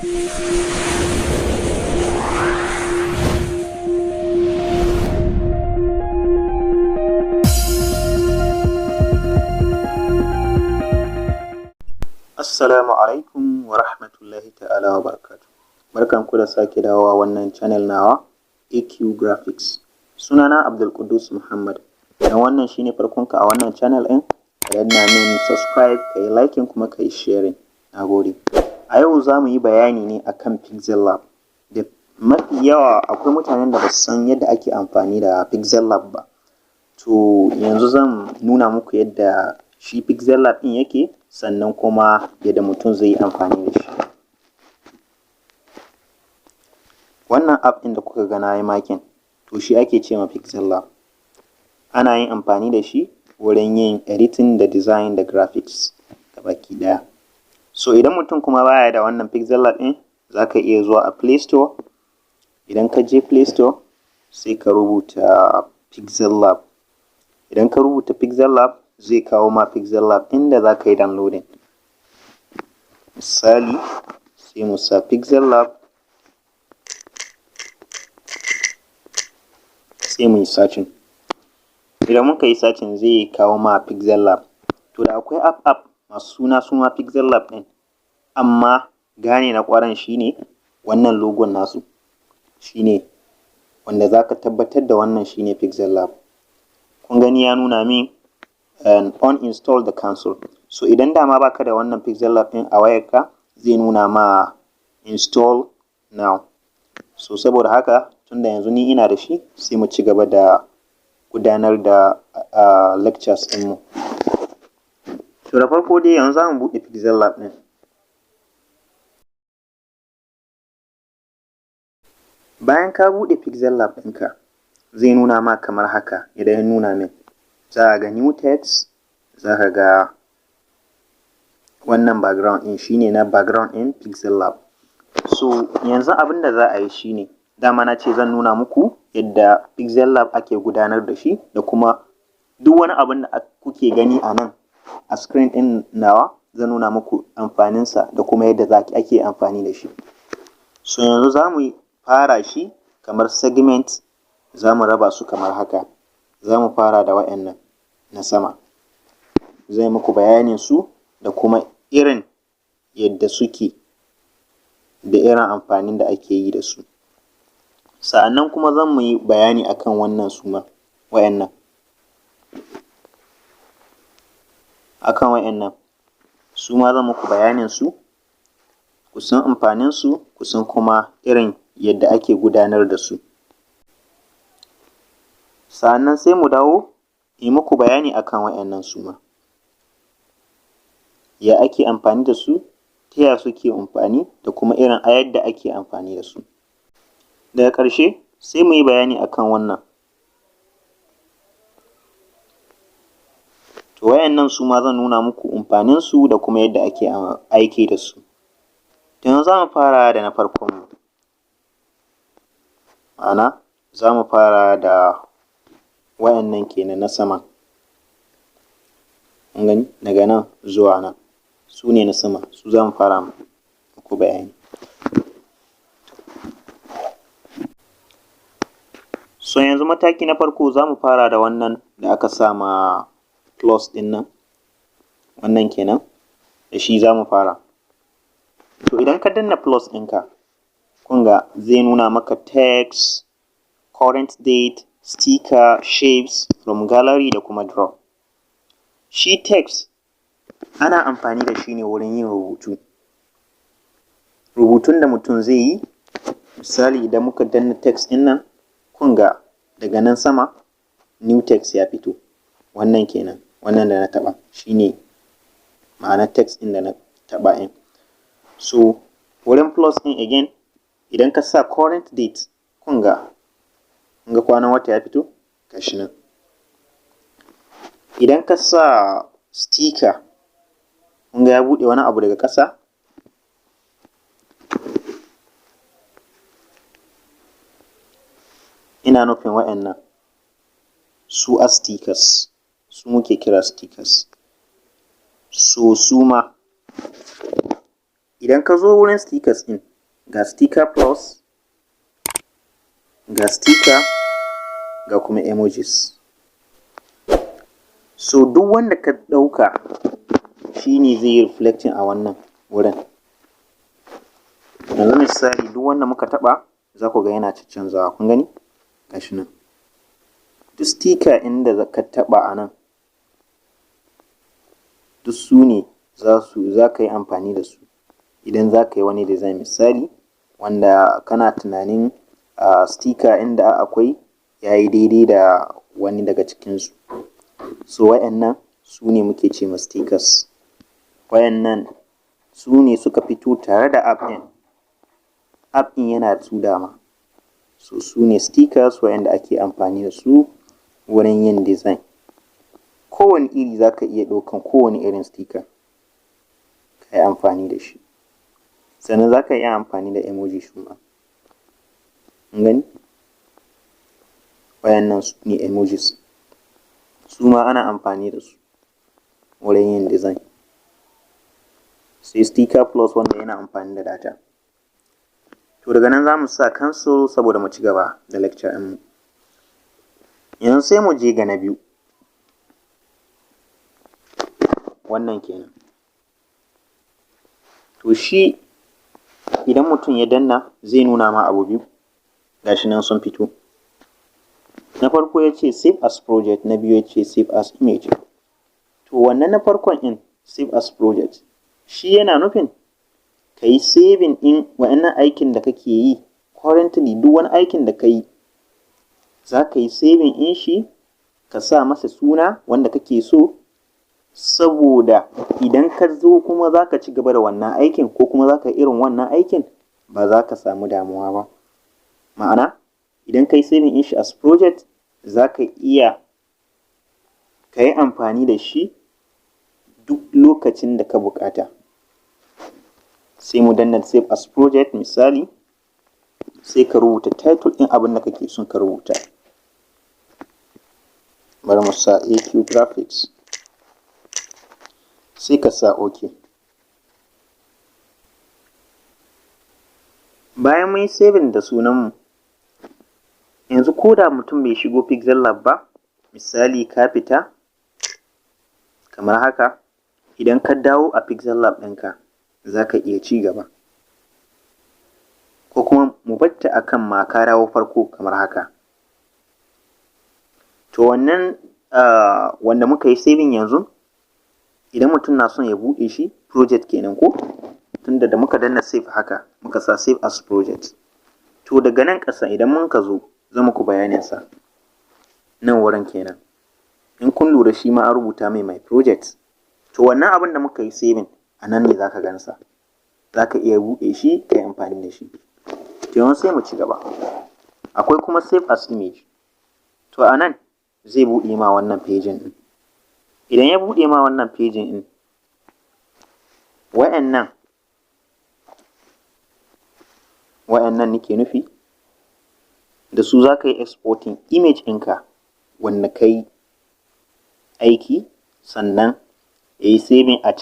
Assalamu alaikum wa rahmatullahi ta'ala wa barakatuh. Barkanku da sake dawowa wannan channel nawa AQ Graphics. Sunana Abdulqudus Muhammad. Idan wannan shine farkonka a wannan channel ɗin, ka danna min subscribe, ka yi liking kuma ka yi sharing. Nagode. A yau za mu yi bayani ne akan Pixellab. Da mafi yawa akwai mutanen da ba su san yadda ake amfani da Pixellab ba. To yanzu zan nuna muku yadda shi Pixellab ɗin yake, sannan kuma yadda mutum zai yi amfani da shi. Wannan app ɗin da kuka ga na yi makin, to shi ake ce ma Pixellab. Ana yin amfani da shi wurin yin editing da design da graphics gabaki ɗaya. So idan mutum kuma baya da wannan Pixellab ɗin, za ka iya zuwa a Play Store. Idan ka je Play Store, sai ka rubuta Pixellab. Idan ka rubuta Pixellab, zai kawo ma Pixellab inda za ka yi downloading. Misali, sai mu sa Pixellab, sai mu yi searching. Idan muka yi searching zai kawo ma Pixellab. To da akwai app masu suna Pixellab ɗin, amma gane na ƙwaron shine wannan logon nasu shine wanda za ka tabbatar da wannan shine Pixellab. Kun gani ya nuna min uninstall da cancel. So idan dama baka da wannan Pixellab ɗin a wayarka, zai nuna ma install now. So saboda haka tunda yanzu ni ina da shi, sai mu ci gaba da gudanar da lectures ɗinmu. To da farko dai yanzu za mu buɗe Pixellab ɗin. Bayan ka buɗe Pixellab ɗinka, zai nuna ma kamar haka. Idan ya nuna min, za ka ga new text, za ka ga wannan background ɗin shine na background ɗin Pixellab. So yanzu abin da za a yi shine, dama na ce zan nuna muku yadda Pixellab ake gudanar da shi, da kuma duk wani abin da kuke gani a nan a screen ɗin nawa, zan nuna muku amfaninsa da kuma yadda ake amfani da shi. So yanzu za mu fara shi kamar segment, za mu raba su kamar haka. Za mu fara da waɗannan na sama. Zai muku bayanin su da kuma irin yadda suke da irin amfanin da ake yi da su. Sa'annan kuma zan mu yi bayani akan wannan suma, waɗannan. Akan waɗannan su ma zan muku bayanin su, ku san amfanin su, ku san kuma irin yadda ake gudanar da su. Sa'annan sai mu dawo yi muku bayani akan waɗannan suma. Ya ake amfani da su, ta yaya suke amfani, da kuma irin a yadda ake amfani da su. Daga ƙarshe sai mu yi bayani akan wannan. To waɗannan su ma zan nuna muku amfanin su da kuma yadda ake aiki da su. To yanzu za mu fara da na farkon mu. Ma'ana za mu fara da waɗannan kenan na sama. Kun gani daga nan zuwa nan, su ne na sama, su za mu fara muku bayani. So yanzu mataki na farko za mu fara da wannan da aka sa ma plus ɗin nan, wannan kenan, da shi za mu fara. To idan ka danna plus ɗinka, kun ga zai nuna maka text, current date, sticker, shapes, from gallery da kuma draw. Shi text ana amfani da shi ne wurin yin rubutu. Rubutun da mutum zai yi, misali idan muka danna text ɗin nan, kun ga daga nan sama new text ya fito. Wannan kenan, wannan da na taɓa shine ma'anar text ɗin da na taɓa ɗin. So wurin plus ɗin again, idan ka sa current date, kun ga kwanan wata ya fito, gashi nan. Idan ka sa sticker, kun ga ya buɗe wani abu daga ƙasa. Ina nufin waɗannan su a stickers, su muke kira stickers. So su ma idan ka zo wurin stickers ɗin, ga sticker plus, ga sticker, ga kuma emojis. So duk wanda ka ɗauka shi ne zai yi reflecting a wannan wurin. Yanzu misali duk wanda muka taɓa za ku ga yana canzawa, kun gani? Gashi nan. Duk sticker inda ka taɓa a nan, duk su ne za ka yi amfani da su idan za ka yi wani design. Misali wanda kana tunanin sticker inda akwai ya yi daidai da wani daga cikinsu. So wayannan su ne muke ce ma stickers. Wayannan su ne suka fito tare da app ɗin. App ɗin yana da su dama. So su ne stickers wayanda ake amfani da su wurin yin design. Kowane iri za ka iya ɗaukan kowane irin sticker ka yi amfani da shi. Sannan za ka iya amfani da emoji shi ma. Gani? Wayannan su ne emojis. Su ma ana amfani da su wurin yin design. Sai sticker plus wanda yana amfani da data. To daga nan za mu sa cancel saboda mu ci gaba da lecture ɗinmu. Yanzu sai mu je ga na biyu. Wannan kenan. To shi idan mutum ya danna zai nuna ma abu biyu. Gashi nan sun fito. Na farko ya ce save as project, na biyu ya ce save as image. To wannan na farkon in save as project shi yana nufin ka yi saving in wa'annan aikin da kake yi currently. Duk wani aikin da ka yi za ka yi saving in shi, ka sa masa suna wanda kake so, saboda idan ka zo kuma za ka ci gaba da wannan aikin ko kuma za ka yi irin wannan aikin ba za ka samu damuwa ba. Ma'ana idan ka yi saving in shi as project za ka iya ka yi amfani da shi duk lokacin da ka bukata. Sai mu danna save as project misali, sai ka rubuta title ɗin abin da kake son ka rubuta. Bari mu sa AQ graphics. Sai ka sa OK. Bayan mun yi saving da sunanmu, yanzu ko da mutum bai shigo Pixellab ba, misali ka fita kamar haka, idan ka dawo a Pixellab ɗinka za ka iya ci gaba. Ko kuma mu batta akan ma ka dawo farko kamar haka. To wannan wanda muka yi saving yanzu, idan mutum na son ya buɗe shi project kenan ko? Tunda da muka danna save haka muka sa save as project. To daga nan ƙasa idan mun ka zo zan muku bayaninsa. Nan wurin kenan. In kun lura shi ma an rubuta mai my project. To wannan abin da muka yi saving a nan ne za ka gansa. Za ka iya buɗe shi ka yi amfani da shi. To yanzu sai mu ci gaba. Akwai kuma save as image. To a nan zai buɗe ma wannan pejin ɗin. Idan ya buɗe ma wannan pejin ɗin, wa'annan nake nufi, da su za ka yi exporting image ɗinka wanda ka yi aiki, sannan ya yi saving a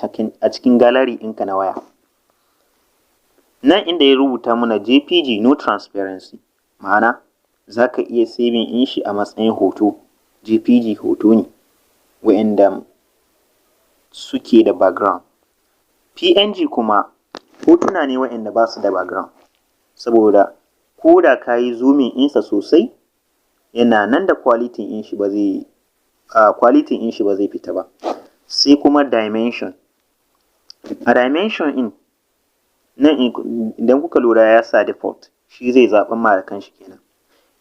cikin gallery ɗinka na waya. Nan inda ya rubuta mana JPG no transparency, ma'ana za ka iya saving in shi a matsayin hoto. JPG hoto ne wa'anda suke da background. PNG kuma hotuna ne wa'anda ba su da background. Saboda ko da ka yi zooming insa sosai, yana nan da quality in shi ba zai fita ba. Sai kuma dimension. A dimension in nan idan kuka lura ya sa default, shi zai zaɓi ma da kanshi kenan.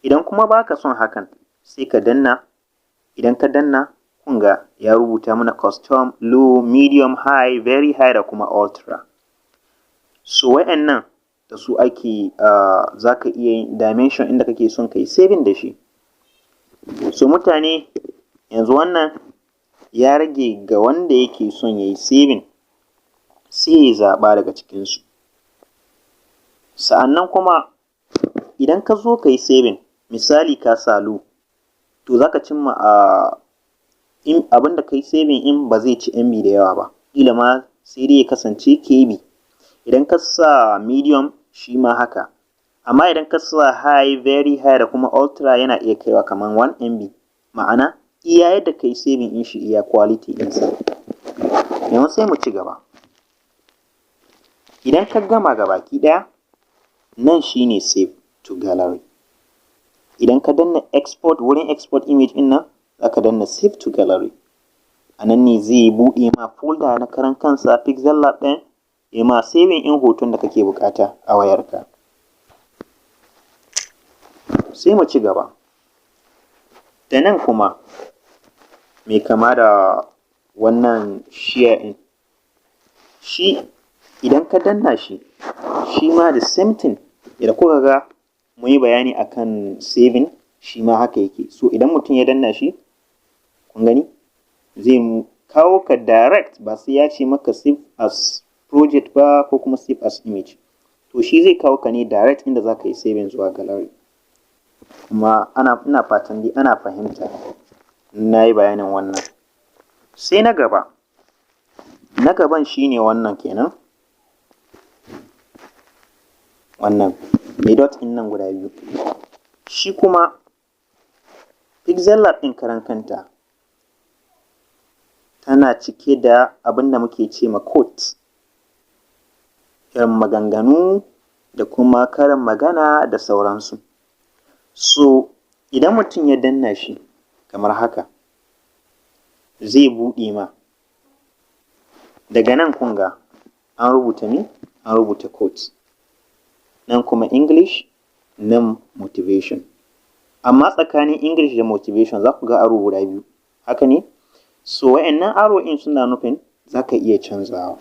Idan kuma baka son hakan sai ka danna. Idan ka danna kun ga ya rubuta mana custom, low, medium, high, very high da kuma ultra. So wa'annan da su ake za ka iya yin dimension inda kake son ka yi saving da shi. So mutane yanzu wannan ya rage ga wanda yake son ya yi saving, sai ya zaɓa daga cikinsu. Sa'annan kuma idan ka zo ka yi saving, misali ka sa low, to za ka cimma abin da ka yi saving in ba zai ci MB da yawa ba. Ƙila ma sai dai ya kasance KB. Idan ka sa medium shi ma haka. Amma idan ka sa high, very high da kuma ultra yana iya kaiwa kamar 1 MB. Ma'ana iya yadda kai saving in shi iya quality ɗinsa. Yanzu sai mu ci gaba. Idan ka gama gabaki ɗaya, nan shine save to gallery. Idan ka danna export, wurin export image ɗin nan, za ka danna save to gallery. A nan ne zai buɗe ma folder na karan kansa Pixellab ɗin, ya ma saving in hoton da kake buƙata a wayarka. Sai mu ci gaba. Da nan kuma, mai kama da wannan share ɗin, shi idan ka danna shi, shi ma the same thing. Idan kuka ga mun yi bayani akan saving, shi ma haka yake. So idan mutum ya danna shi, kun gani, zai kawo ka direct, ba sai ya ce maka save as project ba ko kuma save as image. To shi zai kawo ka ne direct inda za ka yi saving zuwa gallery. Kuma ina fatan dai ana fahimta. Na yi bayanin wannan. Sai na gaba. Na gaban shine wannan kenan. Wannan mai dot ɗin nan guda biyu. Shi kuma Pixellab ɗin karan kanta tana cike da abin da muke ce ma quotes, irin maganganu da kuma karin magana da sauransu. So idan mutum ya danna shi kamar haka, zai buɗe ma. Daga nan kun ga an rubuta ne, an rubuta quotes. Nan kuma English, nan motivation. Amma tsakanin English da motivation za ku ga aro guda biyu. Haka ne? So wa'annan aro in suna nufin za ka iya canzawa.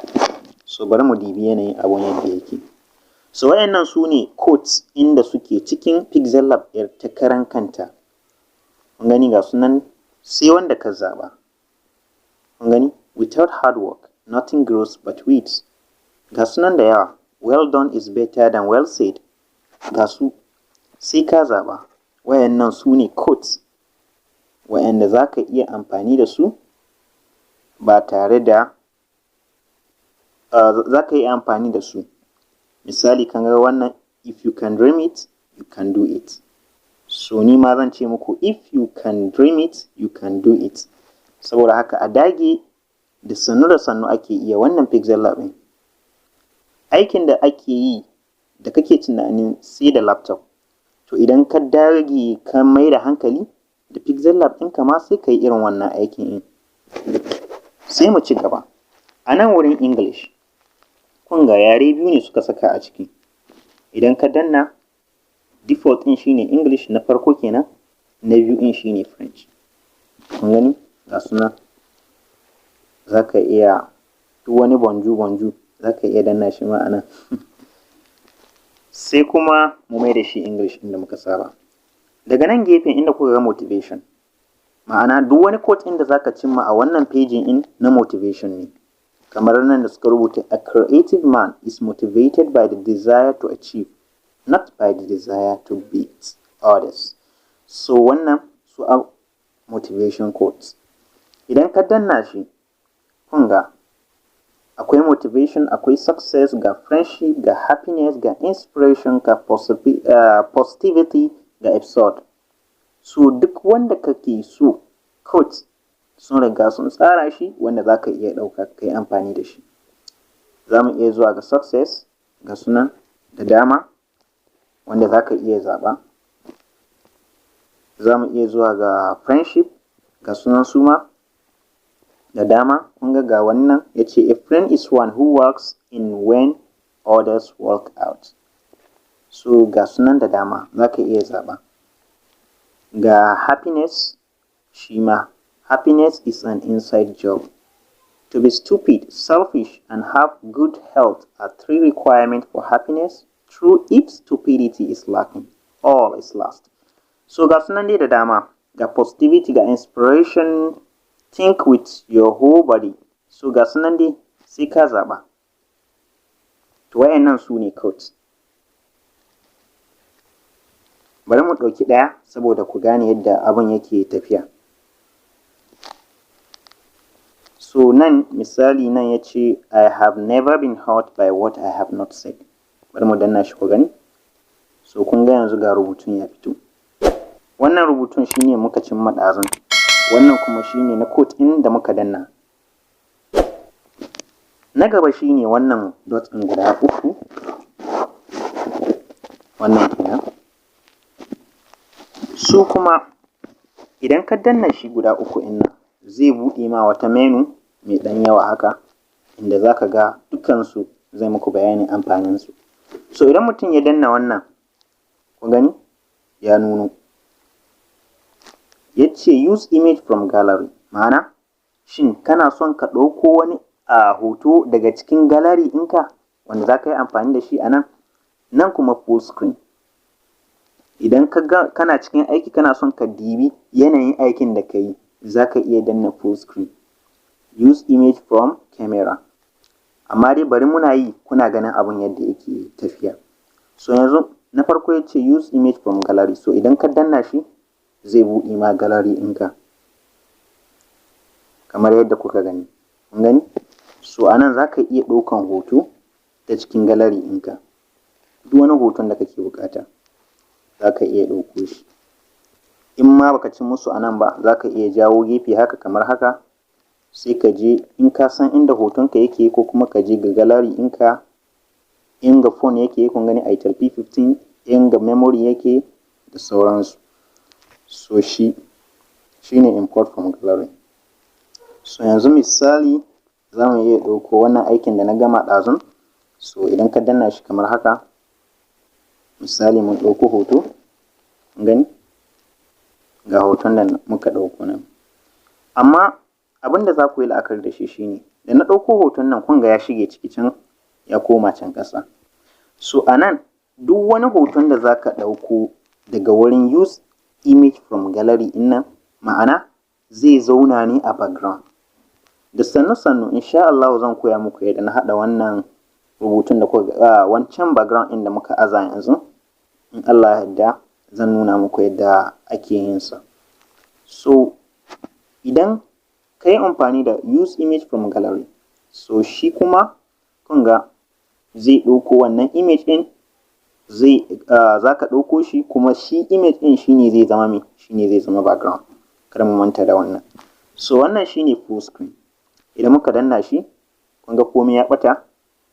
So bari mu dibi yanayin abun yadda yake. So wa'annan su ne quotes inda suke cikin Pixellab ɗin ta karan kanta. Kun gani ga sunan sai wanda ka zaɓa. Kun gani? Without hard work, nothing grows but weeds. Ga sunan da yawa. Well done is better than well said. Ga su sai ka zaɓa. Wayannan su ne quotes wayanda za ka iya amfani da su ba tare da za ka iya amfani da su. Misali kan ga wannan, if you can dream it, you can do it. So ni ma zan ce muku, if you can dream it, you can do it. Saboda haka a dage da sannu ake iya wannan Pixellab ɗin. Aikin da ake yi da kake tunanin sai da laptop, to idan ka dage ka mai da hankali da Pixellab ɗinka ma sai ka yi irin wannan aikin. Sai mu ci gaba. A nan wurin English, kun ga yare biyu ne suka saka a ciki. Idan ka danna, default ɗin shine English na farko kenan, na biyu ɗin shine French. Kun gani? Ga suna. Za ka iya duk wani bonjour za ka iya danna shi ma a nan. Sai kuma mu mai da shi English inda muka saba. Daga nan gefen inda kuka ga motivation, ma'ana duk wani quote inda za ka cimma a wannan paging in na motivation ne. Kamar nan da suka rubuta, a creative man is motivated by the desire to achieve, not by the desire to beat others. So wannan su a motivation quotes. Idan ka danna shi, kun ga akwai motivation, akwai success, ga friendship, ga happiness, ga inspiration, ga positivity, ga episode. So duk wanda kake so quotes sun riga sun tsara shi wanda za ka iya ɗauka ka yi amfani da shi. Za mu iya zuwa ga success, ga sunan da dama wanda za ka iya zaɓa. Za mu iya zuwa ga friendship, ga sunan suma da dama. Kun ga wannan ya ce, a friend is one who works in when others work out. So ga sunan da dama za ka iya zaɓa. Ga happiness, shi ma happiness is an inside job. To be stupid, selfish, and have good health are 3 requirements for happiness. True, if stupidity is lacking, all is lost. So ga sunan dai da dama. Ga positivity, ga inspiration, think with your whole body. So ga sunan dai sai ka zaɓa. To wayannan su ne quotes. Bari mu ɗauki ɗaya saboda ku gane yadda abin yake tafiya. So nan misali nan ya ce, I have never been hurt by what I have not said. bari mu danna shi ku gani. So kun ga yanzu ga rubutun ya fito. Wannan rubutun shine muka cimma ɗazun, wannan kuma shine na code ɗin da muka danna. Na gaba shine wannan dot ɗin guda uku, wannan kenan. Su kuma idan ka danna shi guda uku ɗin nan zai buɗe ma wata menu mai ɗan yawa haka, inda za ka ga dukansu zai muku bayanin amfaninsu. So idan mutum ya danna wannan, ku gani ya nuno. Ya ce use image from gallery, ma'ana shin kana son ka ɗauko wani hoto daga cikin gallery ɗinka wanda za ka yi amfani da shi a nan. Nan kuma full screen. Idan kana cikin aiki kana son ka dibi yanayin aikin da ka yi, za ka iya danna full screen. Use image from camera. Amma dai bari muna yi kuna ganin abun yadda yake tafiya. So yanzu na farko ya ce use image from gallery. So idan ka danna shi zai buɗe ma gallery ɗinka kamar yadda kuka gani. Kun gani? So a nan za ka iya ɗaukan hoto ta cikin gallery ɗinka. Duk wani hoton da kake buƙata za ka iya ɗauko shi. In ma baka ci musu a nan ba, za ka iya jawo gefe haka kamar haka, sai ka je in ka san inda hotonka yake, ko kuma ka je ga gallery ɗinka, in ga phone yake kun gani itel P15, in ga memory yake da sauransu. So shi ne import from gallery. So yanzu misali za mu iya ɗauko wannan aikin da na gama ɗazun. So idan ka danna shi kamar haka, misali mun ɗauko hoto, gani ga hoton da muka ɗauko nan. Amma abin da za ku yi la'akari da shi shine, da na ɗauko hoton nan kun ga ya shige ciki can ya koma can ƙasa. So a nan duk wani hoton da za ka ɗauko daga wurin use image from gallery ɗin nan, ma'ana zai zauna ne a background. Da sannu insha Allah zan koya muku yadda na haɗa wannan rubutun da kuka wancan background ɗin da muka aza yanzu. In Allah ya yarda zan nuna muku yadda ake yin sa. So idan ka yi amfani da use image from gallery, so shi kuma kun ga zai ɗauko wannan image ɗin, za ka ɗauko shi, kuma shi image ɗin shine zai zama me, shine zai zama background. Kada mu manta da wannan. So wannan shine full screen. Idan muka danna shi kun ga komai ya ɓata,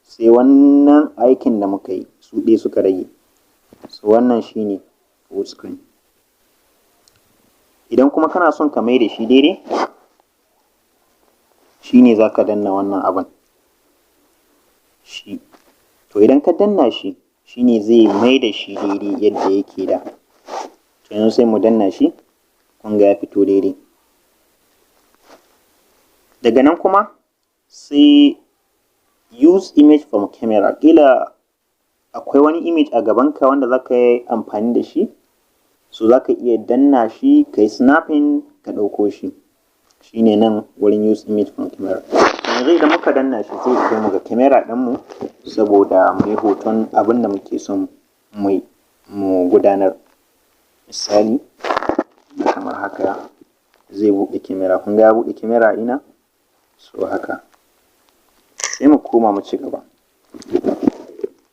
sai wannan aikin da muka yi su ɗaya suka rage. So wannan shine full screen. Idan kuma kana son ka mai da shi daidai, shine za ka danna wannan abin shi. To idan ka danna shi, shine zai mai da shi daidai yadda yake da. To yanzu sai mu danna shi, kun ga ya fito daidai. Daga nan kuma sai use image from camera. Kila akwai wani image a gabanka wanda za ka yi amfani da shi, so za ka iya danna shi ka yi snapping ka ɗauko shi. Shine nan wurin use image from camera. Yanzu idan muka danna shi zai kai mu ga camera ɗinmu, saboda mu yi hoton abin da muke son mu gudanar. Misali kamar haka zai buɗe camera. Kun ga ya buɗe camera ina. So haka sai mu koma mu ci gaba.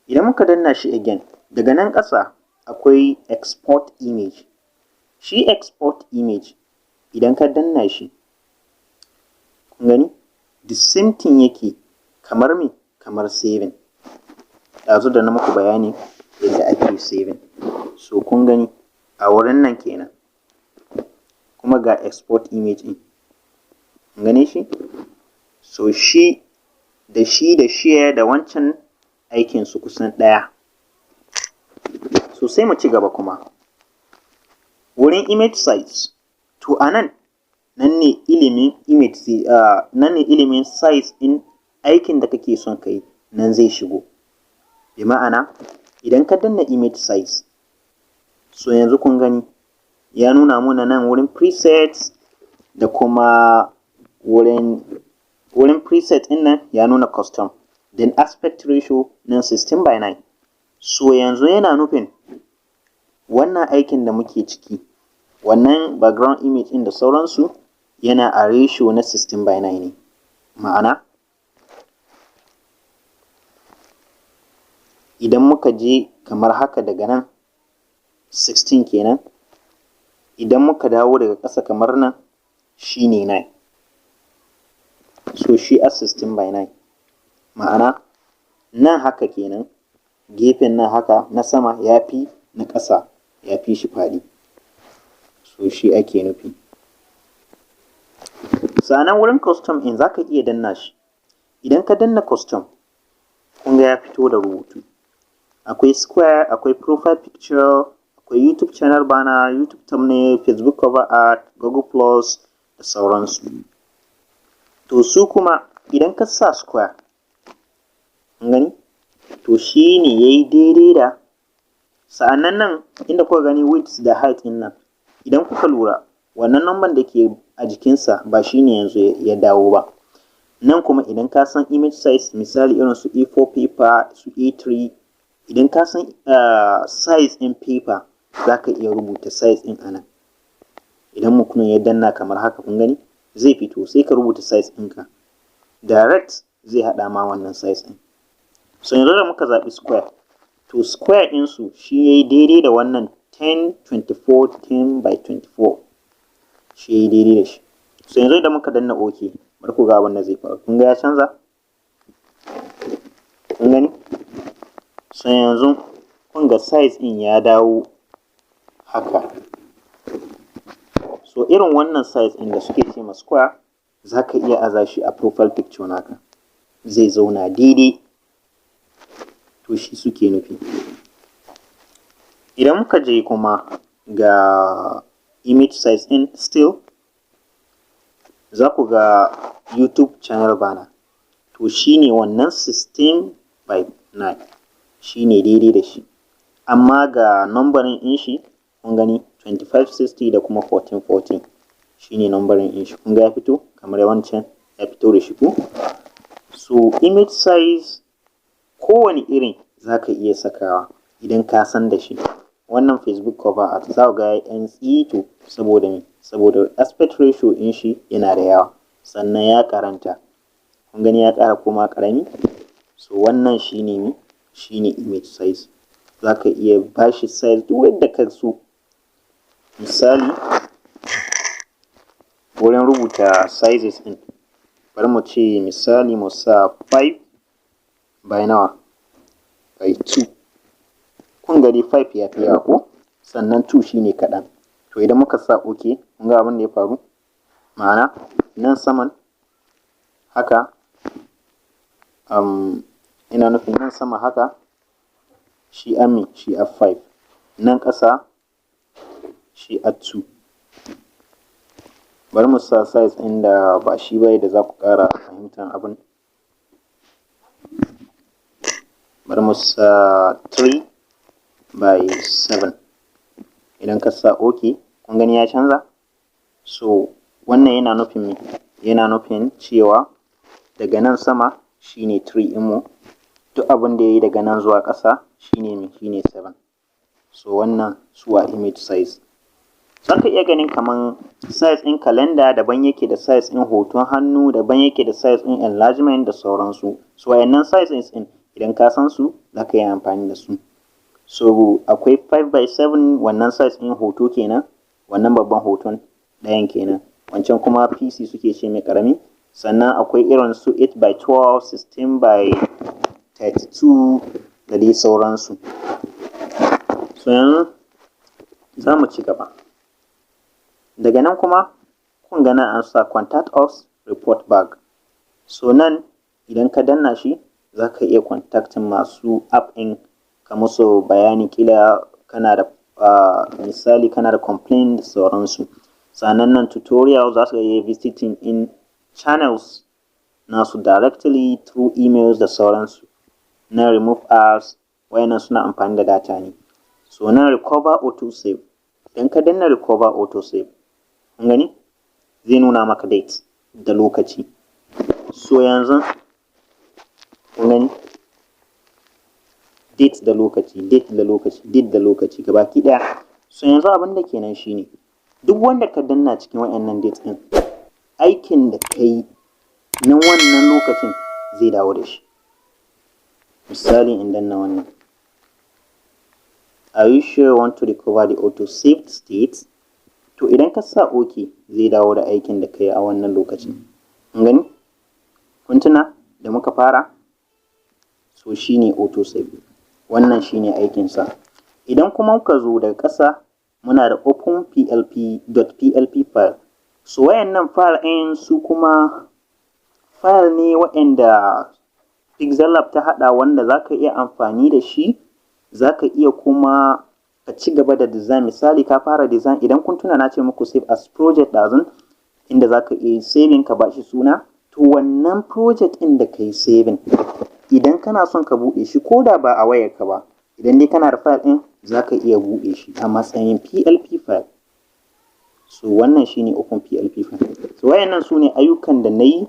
Idan muka danna shi again, daga nan ƙasa akwai export image. Shi export image idan ka danna shi, kun gani the same thing yake kamar me, kamar saving. Ɗazu da na muku bayani yadda ake saving. So kun gani a wurin nan kenan, kuma ga export image ɗin. Kun gane shi? So shi da share da wancan aikin su kusan ɗaya. So sai mu ci gaba kuma wurin image size. To anan nan ne ilimin image nan ne ilimin size ɗin aikin da kake son kai nan zai shigo. Bi ma'ana idan ka danna image size, so yanzu kun gani ya nuna muna nan wurin presets, da kuma wurin preset ɗin nan ya nuna custom, then aspect ratio nan 16:9. So yanzu yana nufin wannan aikin da muke ciki, wannan background image ɗin da sauransu yana a ratio na 16:9 ne. Ma'ana idan muka je kamar haka daga nan 16 kenan, idan muka dawo daga ƙasa kamar nan shine 9. So shi a 16 by 9, ma'ana nan haka kenan, gefen nan haka na sama ya fi na ƙasa ya fi shi faɗi. So shi ake nufi. Sannan wurin custom in za ka iya danna shi. Idan ka danna custom, kun ga ya fito da rubutu. Akwai square, akwai profile picture, akwai YouTube channel banner, YouTube thumbnail, Facebook cover art, Google Plus da sauransu. To su kuma idan ka sa square, kun gani? To shi ne ya yi daidai da, sa'annan nan inda kuka gani width da height ɗin nan, idan kuka lura wannan number da ke a jikinsa ba shi ne yanzu ya dawo ba. Nan kuma idan ka san image size, misali irin su A4 paper, su A3, idan ka san size in paper, za ka iya rubuta size in anan. Idan mutum ya danna kamar haka, kun gani zai fito, sai ka rubuta size ɗinka direct, zai haɗa ma wannan size ɗin. So yanzu da muka zaɓi square, to square ɗinsu shi ya yi daidai da wannan 1024 10 by 24, shi ya yi daidai da shi. So yanzu da muka danna OK, bari ku ga abin da zai faru. Kun ga ya canza? Kun gani? So yanzu kun ga size ɗin ya dawo haka. So irin wannan size ɗin da suke ce ma square, za ka iya aza shi a profile picture naka, zai zauna daidai. To shi suke nufi. Idan muka je kuma ga image size ɗin still, za ku ga YouTube channel banner. To shi ne wannan 16 by 9, shi ne daidai da shi. Amma ga numbering ɗin shi, kun gani 2560 da kuma 1414, shi ne numbering ɗin shi. Kun ga ya fito kamar wancan, ya fito da shi ko? So image size kowane irin za ka iya sakawa idan ka san da shi. Wannan Facebook cover art za ku ga yan tsito saboda me? Saboda aspect ratio ɗin shi yana da yawa, sannan ya karanta. Kun gani ya ƙara koma ƙarami. So wannan shine ne, shine image size. Za ka iya ba shi size duk wanda ka so. Misali wurin rubuta sizes ɗin, bari mu ce misali mu sa 5 by nawa? By 2. Kun gani 5 ya fi yawa ko? Sannan 2 shine kaɗan. To idan muka sa OK, kun ga abin da ya faru? Ma'ana nan saman haka, ina nufin nan sama haka, shi a me? Shi a 5. Nan ƙasa shi a 2. Bari mu sa size ɗin da ba shi ba da za ku ƙara fahimtar abin. Bari mu sa 3 by 7. Idan ka sa OK, kun gani ya canza? So wannan yana nufin me? Yana nufin cewa daga nan sama shine 3 ɗinmu, duk abin da ya yi daga nan zuwa ƙasa shine me? Shine 7. So wannan suwa image size. Za ka iya ganin kaman size ɗin calendar daban yake da size ɗin hoton hannu, daban yake da size ɗin enlargement da sauransu. So wayannan sizes ɗin idan ka san su, za ka yi amfani da su. So akwai 5 by 7, wannan size ɗin hoto kenan, wannan babban hoton ɗayan kenan. Wancan kuma PC suke ce mai ƙarami. Sannan akwai irin su 8 by 12, 16 by 32 da dai sauransu. So yanzu za mu ci gaba. Daga nan kuma kun ga nan an sa contact us, report back. So nan idan ka danna shi, za ka iya contacting masu app ɗin ka musu bayani, kila kana da misali kana da complaint da sauransu. Sannan nan tutorial za su iya visiting in channels nasu directly through emails da sauransu. Na remove ads, wayannan suna amfani da data ne. So nan recover auto save. Idan ka danna recover auto save, kun gani zai nuna maka date da lokaci. So yanzu kun gani date da lokaci, date da lokaci, date da lokaci gabaki ɗaya. So yanzu abin da kenan shine duk wanda ka danna cikin wayannan date ɗin, aikin da ka yi na wannan lokacin zai dawo da shi. Misali in danna wannan, are you sure you want to recover the auto saved state? To idan ka sa OK zai dawo da aikin da kai a wannan lokacin. Kun gani? Kun tuna da muka fara? So shine auto save. Wannan shine aikin sa. Idan kuma muka zo daga ƙasa muna da open .plp file. So wayannan file ɗin su kuma file ne waɗanda Pixellab ta haɗa wanda zaka iya amfani da shi, zaka iya kuma ka ci gaba da design. Misali ka fara design, idan kun tuna na ce muku save as project ɗazun, inda zaka iya saving ka bashi suna. To wannan project ɗin da kai saving, idan kana son ka buɗe shi ko da ba a wayarka ba, idan dai kana da file ɗin zaka iya buɗe shi a matsayin PLP file. So wannan shine open PLP file. So wayannan su ne ayyukan da na yi,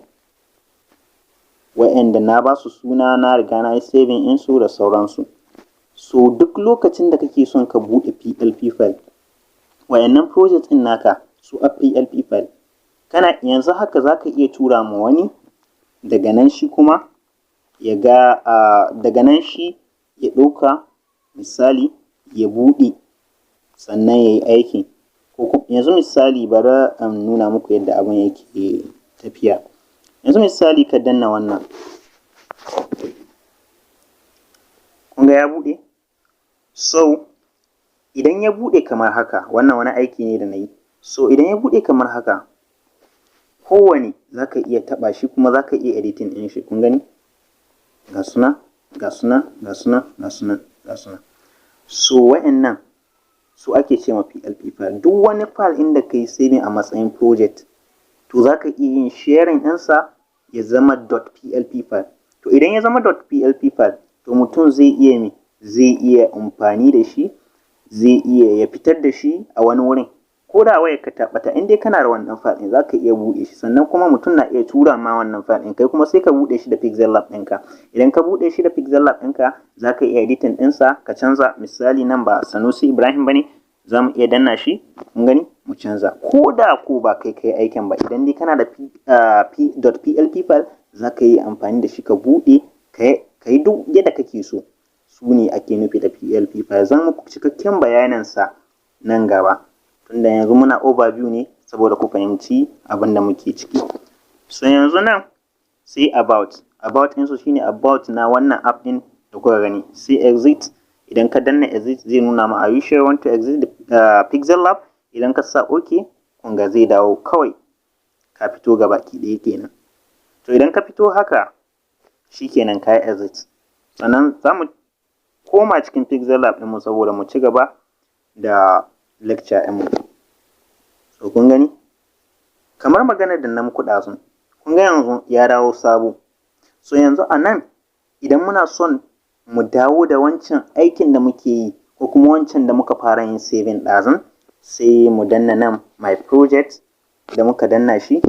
wayanda na ba su suna, na riga na yi saving ɗinsu da sauransu. So duk lokacin da kake son ka buɗe PLP file, wayannan project ɗin naka su a PLP file. Kana yanzu haka zaka iya tura ma wani, daga nan shi kuma ya ga daga nan shi ya ɗauka misali ya buɗe sannan ya yi aiki. Yanzu misali bari in nuna muku yadda abin yake tafiya. Yanzu misali ka danna wannan, kun ga ya buɗe? So idan ya buɗe kamar haka, wannan wani aiki ne da na yi. So idan ya buɗe kamar haka, kowane zaka iya taɓa shi kuma zaka iya editing ɗin shi. Kun gani? Ga suna, ga suna, ga suna, ga suna, ga suna. So wa'annan su ake ce ma PLP file. Duk wani file inda ka yi saving a matsayin project, to zaka iya yin sharing ɗinsa ya zama .plp file. To idan ya zama .plp file, to mutum zai iya zai iya amfani da shi, zai iya ya fitar da shi a wani wurin. Ko da wayar ka ta ɓata, in dai kana da wannan file ɗin zaka iya buɗe shi. Sannan kuma mutum na iya tura ma wannan file ɗin, kai kuma sai ka buɗe shi da Pixellab ɗinka. Idan ka buɗe shi da Pixellab ɗinka, zaka iya editing ɗinsa ka canza. Misali nan ba Sanusi Ibrahim bane, za mu iya danna shi, kun gani, mu canza. Ko da ko ba kai aikin ba, idan dai kana da .plp file, zaka yi amfani da shi ka buɗe ka yi duk yadda kake so. Su ne ake nufi da PLP file. Zan muku cikakken bayanin sa nan gaba, tunda yanzu muna overview ne saboda ku fahimci abin da muke ciki. So yanzu nan sai about ɗinsu shine about na wannan app ɗin da kuka gani. Sai exit. Idan ka danna exit zai nuna ma are you sure you want to exit the Pixellab? Idan ka sa OK, kun ga zai dawo kawai ka fito gabaki ɗaya kenan. To idan ka fito haka shikenan ka yi exit. Sannan za mu koma cikin Pixellab ɗinmu saboda mu ci gaba da lecture ɗinmu. So kun gani? Kamar maganar da na muku ɗazun, kun ga yanzu ya dawo sabo. So yanzu a nan idan muna son mu dawo da wancan aikin da muke yi ko kuma wancan da muka fara yin saving ɗazun, sai mu danna nan my project. Da muka danna shi,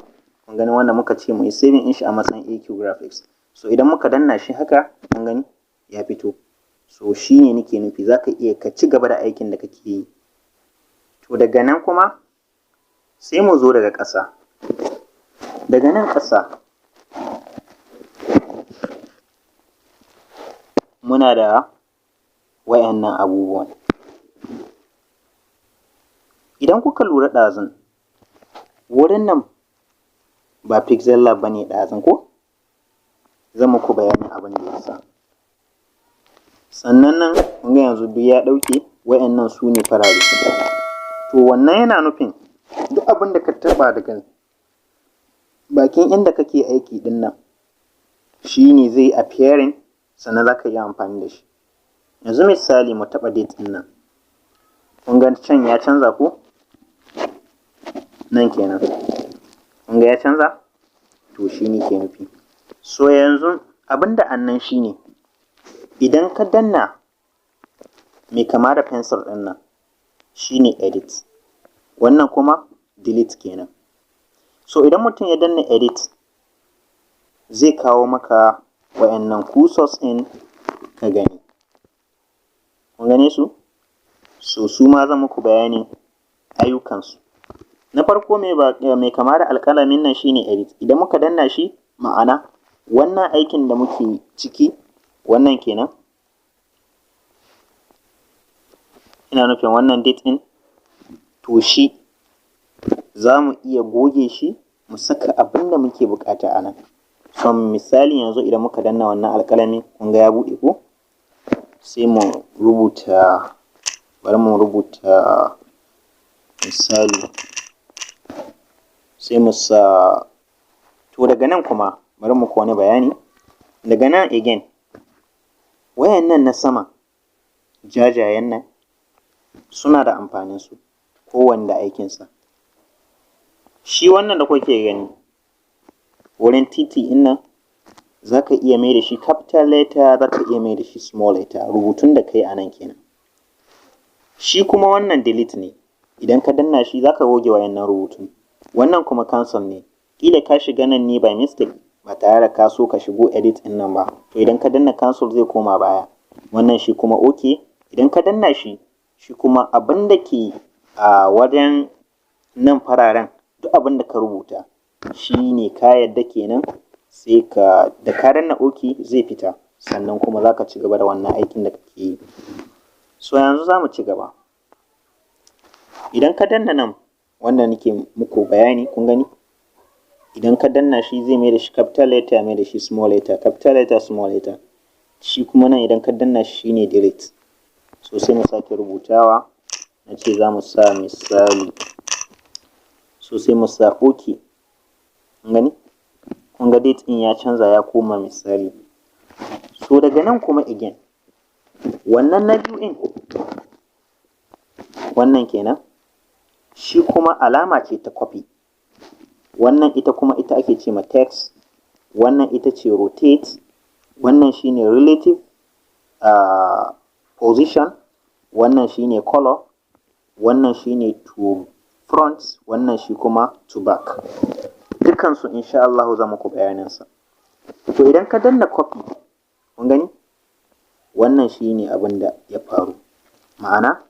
kun gani wanda muka ce mu yi saving ɗin shi a matsayin AQ graphics. So idan muka danna shi haka, kun gani ya fito. So shi ne nake nufi, za ka iya ka ci gaba da aikin da kake yi. To daga nan kuma sai mu zo daga ƙasa. Daga nan ƙasa muna da wayannan abubuwan. Idan kuka lura ɗazun, wurin nan ba Pixellab ba ne ɗazun ko? Zan muku bayanin abin da ya sa. Sannan nan kun ga yanzu duk ya ɗauke, wayannan su ne farare. To wannan yana nufin duk abin da ka taɓa daga bakin inda kake aiki ɗin nan, shi ne zai appearing, sannan za ka yi amfani da shi. Yanzu misali mu taɓa date ɗin nan. Kun ga can ya canza ko? Nan kenan. Kun ga ya canza? To shi ne ke nufi. So yanzu abin da annan shi ne, idan ka danna mai kama da pencil ɗin nan, shi ne edit. Wannan kuma delete kenan. So idan mutum ya danna edit, zai kawo maka wayannan cursors ɗin ka gani. Kun gane su? So su ma zan muku bayanin ayyukansu. Na farko mai kama da alƙalamin nan shine edit. Idan muka danna shi, ma'ana wannan aikin da muke ciki, wannan kenan. ina nufin wannan date ɗin, to shi za mu iya goge shi mu saka abin da muke buƙata a nan. So misali yanzu idan muka danna wannan alƙalamin kun ga ya buɗe ko, sai mu rubuta, bari mu rubuta misali, sai mu sa, to daga nan kuma bari muku wani bayani. Daga nan again, wayan nan na sama jajayen nan suna da amfanin su, kowanne da aikinsa. Shi wannan da kuke gani wurin titi in nan za ka iya mai da shi capital letter, za ka iya mai da shi small letter, rubutun da kai a nan kenan. Shi kuma wannan delete ne, idan ka danna shi za ka goge wayannan rubutun. Wannan kuma cancel ne, ƙila ka shiga nan ne by mistake ba tare da ka so ka shigo edit ɗin nan ba, to idan ka danna cancel zai koma baya. Wannan shi kuma okay, idan ka danna shi, shi kuma abin da ke a wajen nan fararen duk abin da ka rubuta shi ne ka yadda kenan, sai ka da ka danna okay zai fita, sannan kuma za ka ci gaba da wannan aikin da kake yi. So yanzu za mu ci gaba. Idan ka danna nan wanda nake muku bayani, kun gani idan ka danna shi zai mai da shi capital letter, mai da shi small letter, capital letter, small letter. Shi kuma nan idan ka danna shi ne delete. So sai mu sake rubutawa, na ce za mu sa misali, so sai mu sa okay. Kun gani, kun ga date ɗin ya canza ya koma misali. So daga nan kuma again, wannan na biyu ɗin, wannan kenan, shi kuma alama ce ta copy. Wannan ita kuma ita ake ce ma text, wannan ita ce rotate, wannan shine relative position, wannan shine color, wannan shine to front, wannan shi kuma to back. Dukansu insha Allah za muku bayaninsa. To idan ka danna copy, kun gani wannan shine abin da ya faru. Ma'ana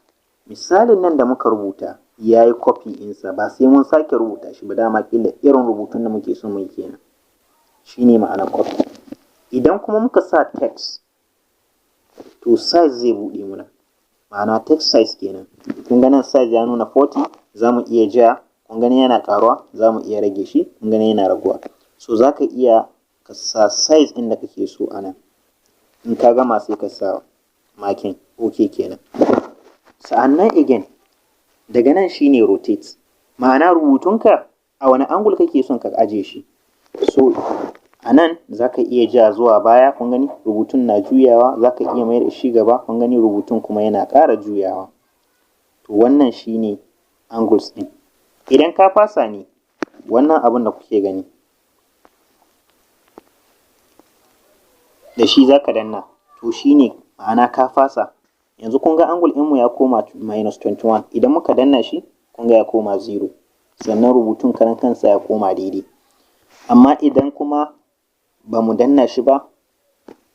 misalin nan da muka rubuta ya yi copy ɗinsa, ba sai mun sake rubuta shi ba, dama kila irin rubutun da muke so mu yi kenan. Shine ma'ana copy. Idan kuma muka sa text, to size zai buɗe muna, ma'ana text size kenan. Kun ga nan size ya nuna 40, za mu iya ja, kun gani yana ƙaruwa, za mu iya rage shi, kun gani yana raguwa. So za ka iya ka sa size ɗin da kake so a nan. In ka gama sai ka sa makin okay kenan. Sa'annan again, daga nan shine rotate, ma'ana rubutunka a wani angle kake son ka aje shi. So a nan za ka iya ja zuwa baya, kun gani rubutun na juyawa, za ka iya mai da shi gaba, kun gani rubutun kuma yana ƙara juyawa. To wannan shine angles ɗin. Idan ka fasa ne, wannan abin da kuke gani da shi za ka danna, to shine ma'ana ka fasa. Yanzu kun ga angle ɗinmu ya koma -21, idan muka danna shi kun ga ya koma 0, sannan rubutun karan kansa ya koma daidai. Amma idan kuma ba mu danna shi ba,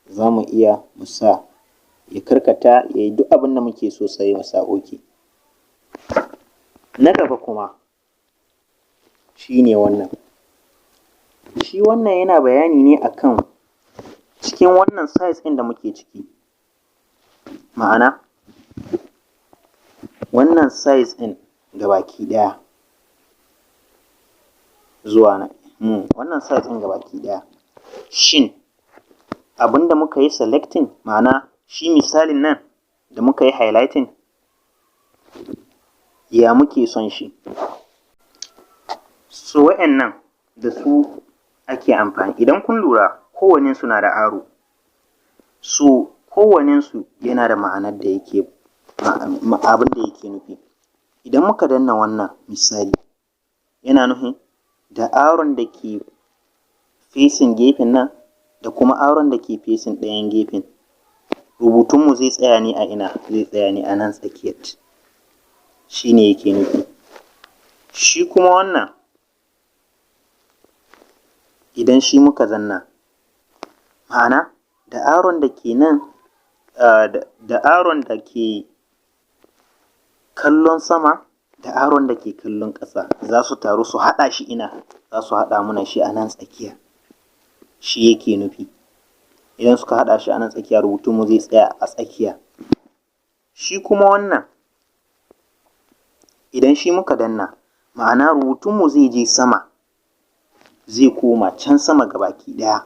za mu iya mu sa ya karkata ya yi duk abin da muke so, sai mu sa OK. Na gaba kuma shine wannan. Shi wannan yana bayani ne akan cikin wannan size ɗin da muke ciki. Ma'ana wannan size ɗin gabaki ɗaya zuwa nan, wannan size ɗin gabaki ɗaya, shin abinda muka yi selecting, ma'ana shi misalin nan da muka yi highlighting, ya muke son shi. So wa'annan da su ake amfani. Idan kun lura kowanne su na da arrow, so kowannensu yana da ma'anar da yake abin da yake nufi. Idan muka danna wannan misali, yana nufin da arrow da ke facing gefen nan da kuma arrow da ke facing ɗayan gefen, rubutunmu zai tsaya ne a ina? Zai tsaya ne a nan tsakiyar. Shi ne yake nufi. Shi kuma wannan idan shi muka zanna, ma'ana da arrow da ke nan da arrow da ke kallon sama da arrow da ke kallon ƙasa za su taru su haɗa shi ina? Za su haɗa muna shi a nan tsakiya. Shi yake nufi. Idan suka haɗa shi a nan tsakiya, rubutunmu zai tsaya a tsakiya. Shi kuma wannan idan shi muka danna ma'ana rubutunmu zai je sama, zai koma can sama gabaki ɗaya,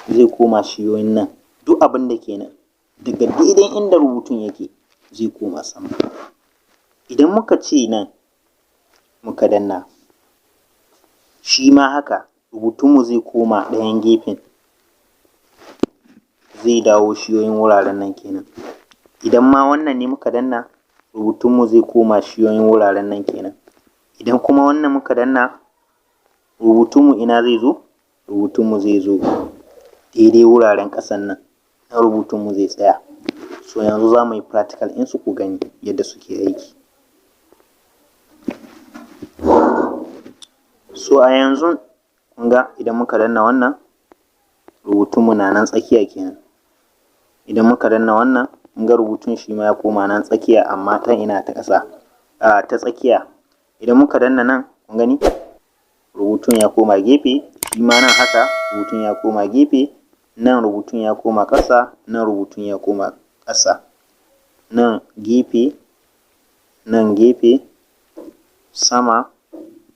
zai koma shiyoyin nan, duk abin da ke nan daga daidai inda rubutun yake zai koma sama. Idan muka ce nan muka danna shi ma haka rubutunmu zai koma ɗayan gefen, zai dawo shiyoyin wuraren nan kenan. Idan ma wannan ne muka danna rubutunmu zai koma shiyoyin wuraren nan kenan. Idan kuma wannan muka danna rubutunmu ina zai zo? Rubutunmu zai zo daidai wuraren ƙasan nan, na rubutunmu zai tsaya. So yanzu za mu yi practical ɗinsu ku gani yadda suke aiki. So a yanzu kun ga idan muka danna wannan rubutunmu na nan tsakiya kenan. Idan muka danna wannan kun ga rubutun shi ma ya koma nan tsakiya, amma ta ina? Ta ƙasa, ta tsakiya. Idan muka danna nan kun gani rubutun ya koma gefe, shi ma nan haka rubutun ya koma gefe, nan rubutun ya koma ƙasa, nan rubutun ya koma ƙasa, nan gefe, nan gefe, sama,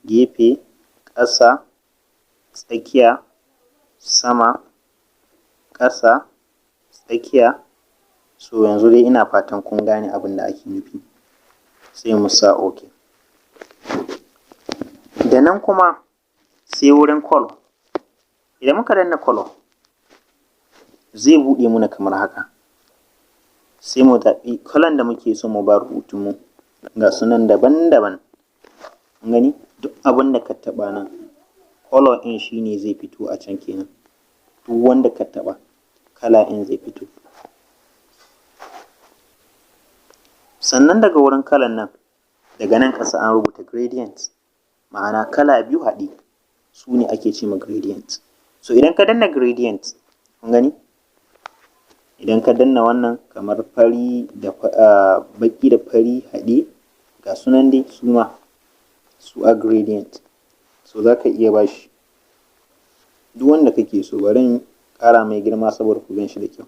gefe, ƙasa, tsakiya, sama, ƙasa, tsakiya. So yanzu dai ina fatan kun gane abin da ake nufi. Sai mu sa OK. Da nan kuma sai wurin color. Idan muka danna color zai buɗe muna kamar haka. Sai mu zaɓi kalan da muke so mu ba rubutunmu. Ga su nan daban-daban. Kun gani? Duk abin da ka taɓa nan color ɗin shi ne zai fito a can kenan. Duk wanda ka taɓa kala ɗin zai fito. Sannan daga wurin kalan nan, daga nan ƙasa an rubuta gradient, ma'ana kala biyu haɗe, su ne ake ce ma gradient. So idan ka danna gradient, kun gani? Idan ka danna wannan kamar fari da baƙi da fari haɗe, ga sunan dai su ma su a gradient. So za ka iya ba shi duk wanda kake so. Bari in ƙara mai girma saboda ku gan shi da kyau.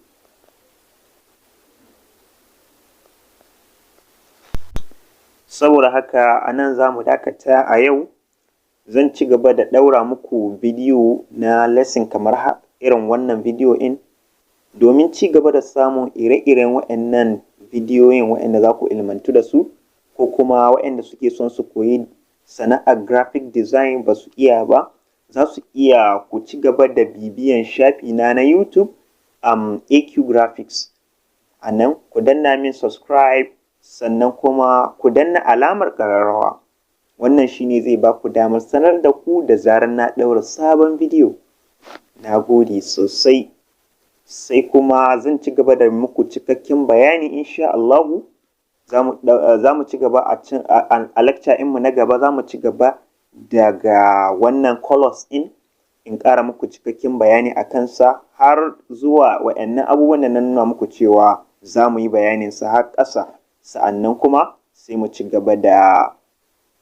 Saboda haka a nan za mu dakata a yau. Zan ci gaba da ɗaura muku bidiyo na lesson kamar irin wannan bidiyo ɗin, domin ci gaba da samun ire-iren waɗannan bidiyoyin waɗanda za ku ilmantu da su, ko kuma waɗanda suke son su koyi sana'ar graphic design ba su iya ba, za su iya ku ci gaba da bibiyan shafina na YouTube AQ Graphics. A nan ku danna min subscribe, sannan kuma ku danna alamar ƙararrawa. Wannan shi ne zai ba ku damar sanar da ku da zarar na ɗaura sabon bidiyo. Na gode sosai. Sai kuma zan ci gaba da muku cikakken bayani insha Allahu. Za mu ci gaba a lecture ɗinmu na gaba, za mu ci gaba daga wannan colors ɗin, in ƙara muku cikakken bayani a kansa har zuwa waɗannan abubuwan da na nuna muku cewa za mu yi bayaninsa har ƙasa. Sa'annan kuma sai mu ci gaba da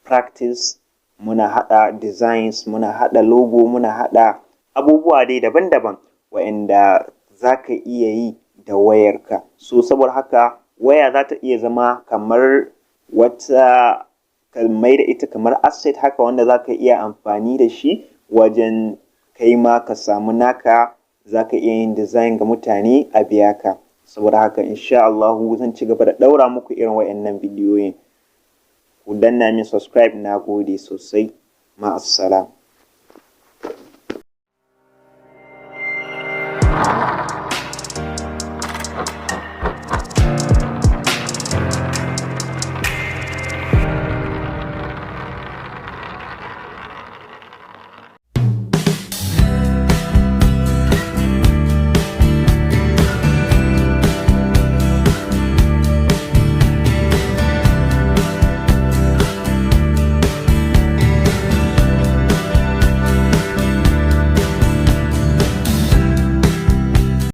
practice, muna haɗa designs, muna haɗa logo, muna haɗa abubuwa dai daban-daban waɗanda za ka iya yi da wayarka. So saboda haka waya za ta iya zama kamar wata, ka mai da ita kamar asset haka, wanda za ka iya amfani da shi wajen kai ma ka samu naka, za ka iya yin design ga mutane a biya ka. Saboda haka insha Allahu zan ci gaba da ɗaura muku irin waɗannan bidiyoyin. Ku danna min subscribe. Na gode sosai. Ma'assalam.